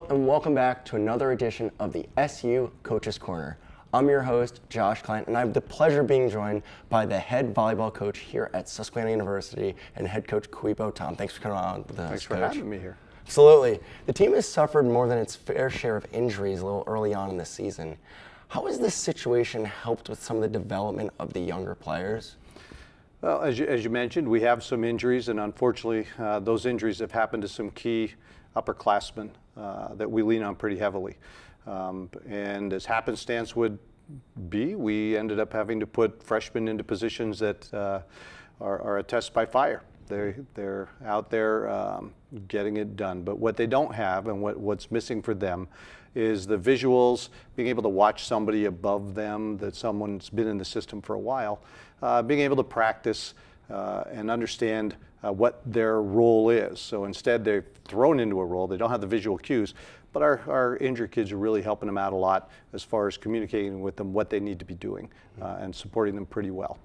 And welcome back to another edition of the SU Coaches Corner. I'm your host, Josh Klein, and I have the pleasure of being joined by the head volleyball coach here at Susquehanna University and head coach Kuuipo. Tom, thanks for coming on with us. Thanks for having me here. Absolutely. The team has suffered more than its fair share of injuries a little early on in the season. How has this situation helped with some of the development of the younger players? Well, as you mentioned, we have some injuries, and unfortunately, those injuries have happened to some key upperclassmen that we lean on pretty heavily. And as happenstance would be, we ended up having to put freshmen into positions that are a test by fire. They're out there getting it done. But what they don't have, and what's missing for them, is the visuals, being able to watch somebody above them, that someone's been in the system for a while, being able to practice and understand what their role is. So instead, they're thrown into a role. They don't have the visual cues. But our injured kids are really helping them out a lot as far as communicating with them what they need to be doing and supporting them pretty well.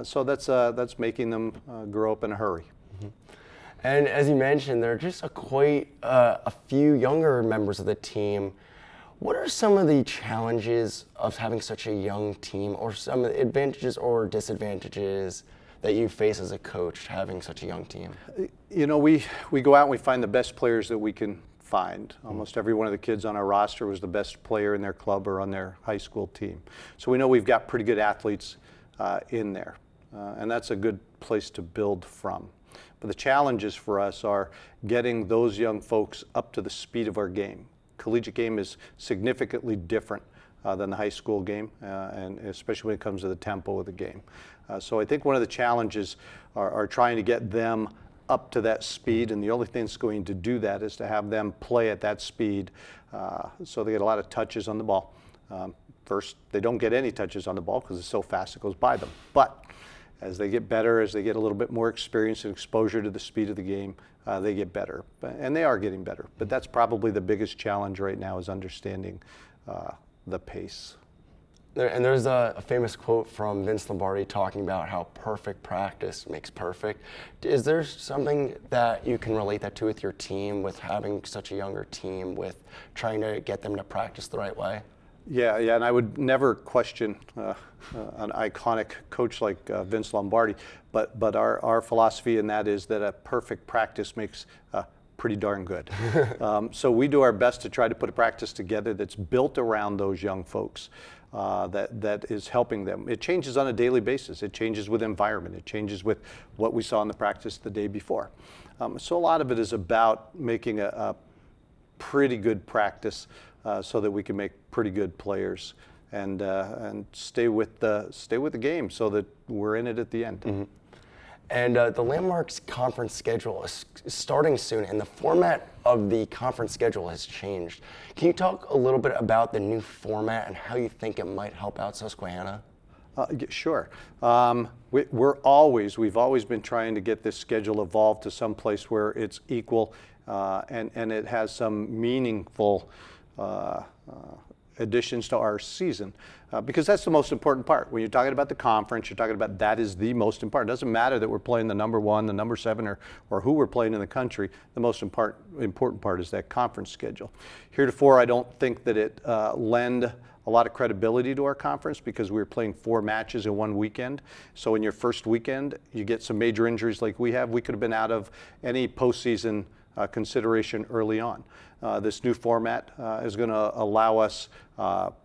So that's making them grow up in a hurry. And as you mentioned, there are just quite a few younger members of the team. What are some of the challenges of having such a young team, or some of the advantages or disadvantages that you face as a coach having such a young team? You know, we go out and we find the best players that we can find. Almost every one of the kids on our roster was the best player in their club or on their high school team. So we know we've got pretty good athletes in there, and that's a good place to build from. But the challenges for us are getting those young folks up to the speed of our game. Collegiate game is significantly different than the high school game, and especially when it comes to the tempo of the game. So I think one of the challenges are trying to get them up to that speed, and the only thing that's going to do that is to have them play at that speed so they get a lot of touches on the ball. First, they don't get any touches on the ball because it's so fast it goes by them. But as they get better, as they get a little bit more experience and exposure to the speed of the game, they get better. And they are getting better. But that's probably the biggest challenge right now, is understanding the pace. And there's a famous quote from Vince Lombardi talking about how perfect practice makes perfect. Is there something that you can relate that to with your team, with having such a younger team, with trying to get them to practice the right way? Yeah, and I would never question an iconic coach like Vince Lombardi, but our philosophy in that is that a perfect practice makes pretty darn good. So we do our best to try to put a practice together that's built around those young folks, that is helping them. It changes on a daily basis. It changes with environment. It changes with what we saw in the practice the day before. So a lot of it is about making a pretty good practice so that we can make pretty good players and stay with the game so that we're in it at the end. Mm-hmm. And the Landmarks conference schedule is starting soon, and the format of the conference schedule has changed. Can you talk a little bit about the new format and how you think it might help out Susquehanna? Sure. We've always been trying to get this schedule evolved to some place where it's equal and it has some meaningful additions to our season, because that's the most important part. When you're talking about the conference, you're talking about that is the most important. It doesn't matter that we're playing the number 1, the number 7, or who we're playing in the country. The most important part is that conference schedule. Heretofore, I don't think that it lend a lot of credibility to our conference because we were playing 4 matches in one weekend. So in your first weekend, you get some major injuries like we have. We could have been out of any postseason consideration early on. This new format is going to allow us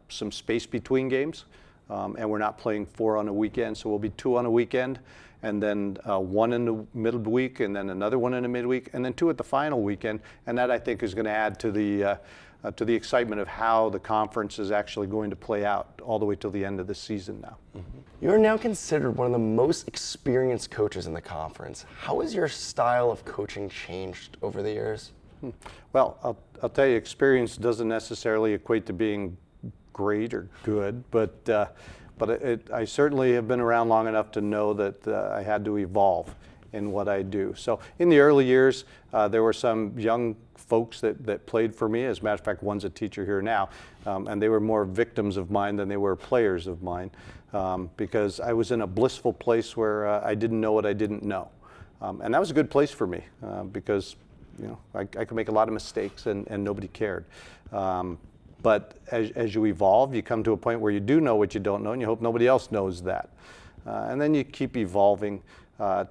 some space between games, and we're not playing 4 on a weekend, so we'll be 2 on a weekend, and then 1 in the middle of the week, and then another 1 in the midweek, and then 2 at the final weekend, and that I think is going to add to the excitement of how the conference is actually going to play out all the way till the end of the season now. Mm-hmm. You're now considered one of the most experienced coaches in the conference. How has your style of coaching changed over the years? Well, I'll tell you, experience doesn't necessarily equate to being great or good, but I certainly have been around long enough to know that I had to evolve in what I do. So in the early years, there were some young folks that played for me. As a matter of fact, one's a teacher here now, and they were more victims of mine than they were players of mine, because I was in a blissful place where I didn't know what I didn't know. And that was a good place for me, because I could make a lot of mistakes and nobody cared. But as you evolve, you come to a point where you do know what you don't know, and you hope nobody else knows that. And then you keep evolving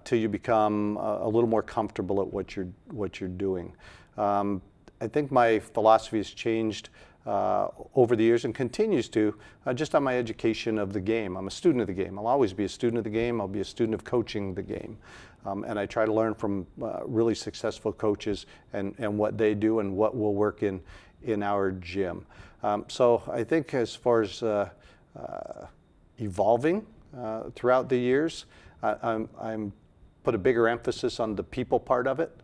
till you become a little more comfortable at what you're doing. I think my philosophy has changed over the years and continues to, just on my education of the game. I'm a student of the game. I'll always be a student of the game. I'll be a student of coaching the game. And I try to learn from really successful coaches and what they do and what will work in our gym. So I think as far as evolving throughout the years, I'm put a bigger emphasis on the people part of it.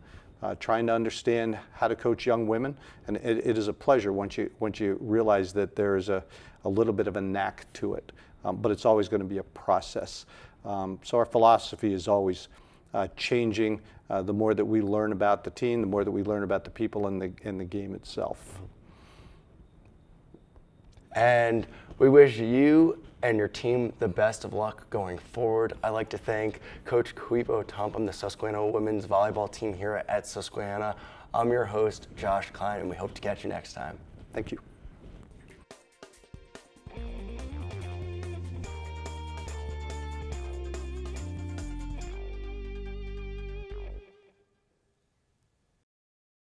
Trying to understand how to coach young women, and it is a pleasure once you realize that there is a little bit of a knack to it, but it's always going to be a process. So our philosophy is always changing. The more that we learn about the team, the more that we learn about the people and the game itself. And we wish you and your team the best of luck going forward. I'd like to thank Coach Kuipo from the Susquehanna women's volleyball team here at Susquehanna. I'm your host, Josh Klein, and we hope to catch you next time. Thank you.